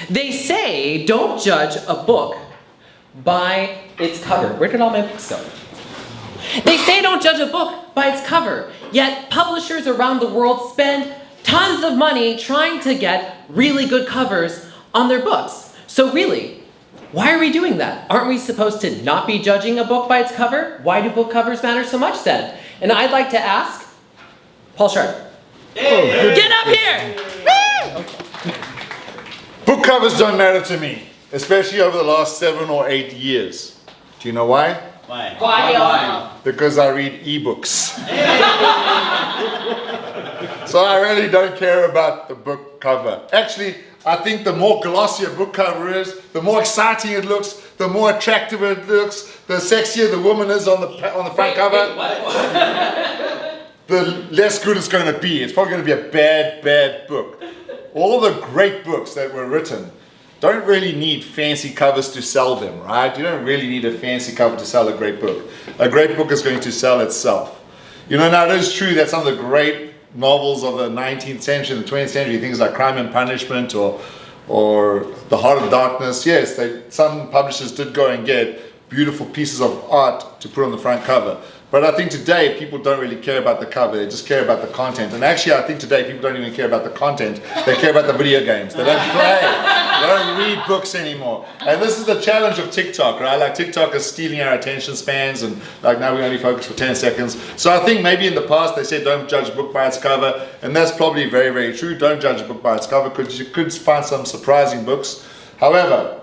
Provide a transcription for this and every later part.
They say don't judge a book by its cover. Where did all my books go? They say don't judge a book by its cover, yet publishers around the world spend tons of money trying to get really good covers on their books. So really, why are we doing that? Aren't we supposed to not be judging a book by its cover? Why do book covers matter so much then? And I'd like to ask Paul Sharpe. Hey. Get up here! Book covers don't matter to me, especially over the last 7 or 8 years. Do you know why? Why? Because I read ebooks. So I really don't care about the book cover. Actually, I think the more glossy a book cover is, the more exciting it looks, the more attractive it looks, the sexier the woman is on the front cover, the less good it's going to be. It's probably going to be a bad book. All the great books that were written don't really need fancy covers to sell them, right? You don't really need a fancy cover to sell a great book. A great book is going to sell itself. You know, now it is true that some of the great novels of the 19th century and the 20th century, things like Crime and Punishment or The Heart of Darkness, yes, some publishers did go and get beautiful pieces of art to put on the front cover. But I think today people don't really care about the cover, they just care about the content. And actually I think today people don't even care about the content, they care about the video games. They don't play, they don't read books anymore. And this is the challenge of TikTok, right? Like TikTok is stealing our attention spans and like now we only focus for 10 seconds. So I think maybe in the past they said don't judge a book by its cover, and that's probably very, very true. Don't judge a book by its cover because you could find some surprising books. However,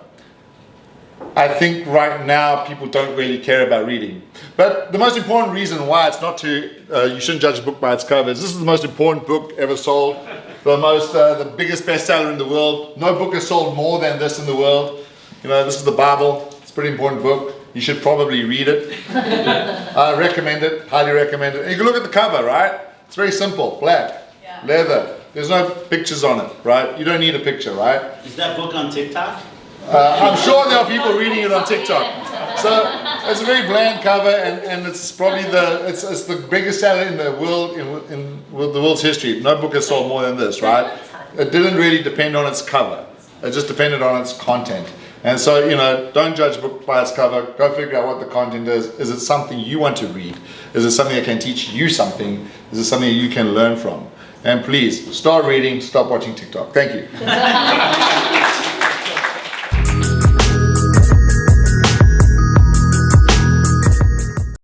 I think right now people don't really care about reading. But the most important reason why it's not to, you shouldn't judge a book by its cover is this is the most important book ever sold, the biggest bestseller in the world. No book has sold more than this in the world. You know, this is the Bible. It's a pretty important book. You should probably read it. I recommend it, highly recommend it. And you can look at the cover, right? It's very simple, black, leather. There's no pictures on it, right? You don't need a picture, right? Is that book on TikTok? I'm sure there are people reading it on TikTok. So it's a very bland cover, and it's probably it's the biggest seller in the world in the world's history. No book has sold more than this, right? It didn't really depend on its cover. It just depended on its content. And so, you know, don't judge a book by its cover. Go figure out what the content is. Is it something you want to read? Is it something that can teach you something? Is it something you can learn from? And please, start reading, stop watching TikTok. Thank you.